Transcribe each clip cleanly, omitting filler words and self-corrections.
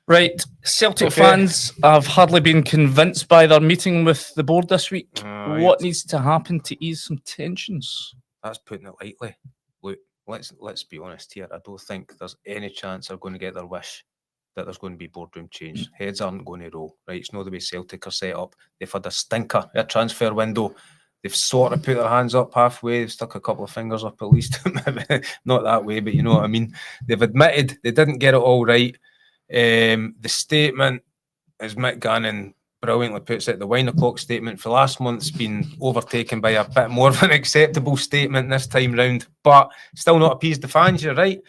Right, Celtic fans have hardly been convinced by their meeting with the board this week. What needs to happen to ease some tensions? That's putting it lightly. Look, let's be honest here. I don't think there's any chance they're going to get their wish that there's going to be boardroom change. Heads aren't going to roll, right? It's not the way Celtic are set up. They've had a stinker at transfer window. They've sort of put their hands up halfway. They've stuck a couple of fingers up at least. Not that way, but you know what I mean. They've admitted they didn't get it all right. The statement, as Mick Gannon brilliantly puts it, the wine o'clock statement for last month's been overtaken by a bit more of an acceptable statement this time round, but still not appeased the fans, you're right.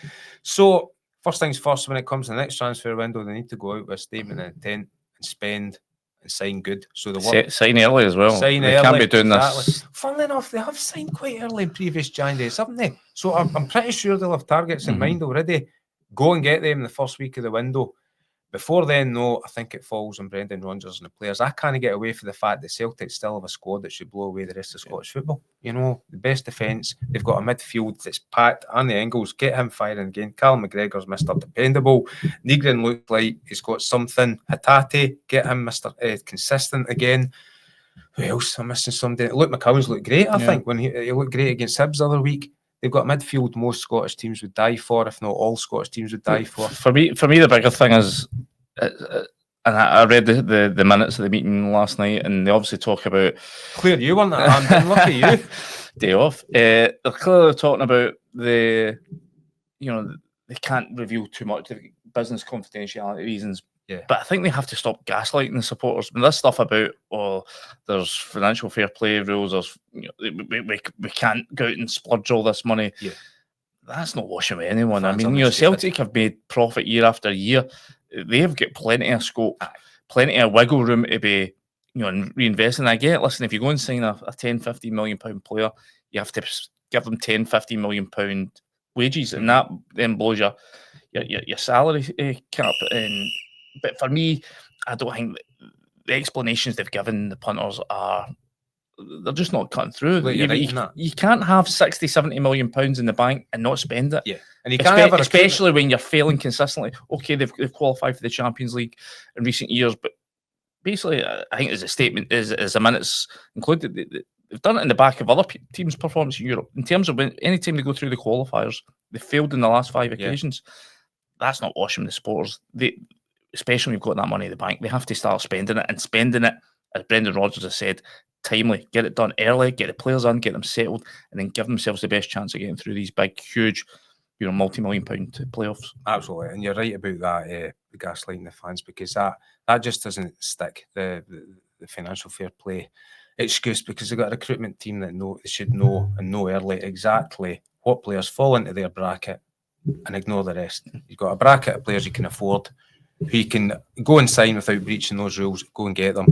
So, first things first, when it comes to the next transfer window, they need to go out with a statement of intent and spend and sign good. So the sign early as well. Sign they early, can't be doing this. Funnily enough, they have signed quite early in previous Januaries, haven't they? So I'm pretty sure they'll have targets in mind already. Go and get them the first week of the window. Before then, though, I think it falls on Brendan Rodgers and the players. I can't get away from the fact that Celtic still have a squad that should blow away the rest of Scottish football. You know, the best defence. They've got a midfield that's packed. Andy Engels, get him firing again. Callum McGregor's Mr. Dependable. Negrin looked like he's got something. Hatate, get him Mr. Consistent again. Who else? I'm missing somebody. Luke McCowan's looked great, I think, when he looked great against Hibs the other week. They've got a midfield most Scottish teams would die for, if not all Scottish teams would die for. For me, the bigger thing is, and I read the minutes of the meeting last night, and they obviously talk about... Clear you weren't at look at you. Day off. They're clearly talking about they can't reveal too much, business confidentiality reasons. Yeah. But I think they have to stop gaslighting the supporters. When this stuff about, there's financial fair play rules, there's, we can't go out and splurge all this money. Yeah. That's not washing away anyone. I mean, Celtic have made profit year after year. They've got plenty of scope, plenty of wiggle room to be, reinvesting. I get, listen, if you go and sign a 10, 15 million pound player, you have to give them 10, 15 million pound wages, and that then blows your salary cap. But for me, I don't think the explanations they've given the punters they're just not cutting through. You can't have 60, 70 million pounds in the bank and not spend it. Yeah. And you can't especially when you're failing consistently. Okay, they've qualified for the Champions League in recent years, but basically, I think as a statement, as the minutes included, they've done it in the back of other teams' performance in Europe. In terms of any time they go through the qualifiers, they failed in the last 5 occasions. That's not washing the supporters. Especially when you've got that money in the bank, they have to start spending it, as Brendan Rodgers has said, timely. Get it done early, get the players in, get them settled, and then give themselves the best chance of getting through these big, huge, multi-million pound playoffs. Absolutely, and you're right about that, the gaslighting the fans, because that just doesn't stick. The financial fair play excuse, because they've got a recruitment team that they should know early exactly what players fall into their bracket and ignore the rest. You've got a bracket of players you can afford, who you can go and sign without breaching those rules, go and get them.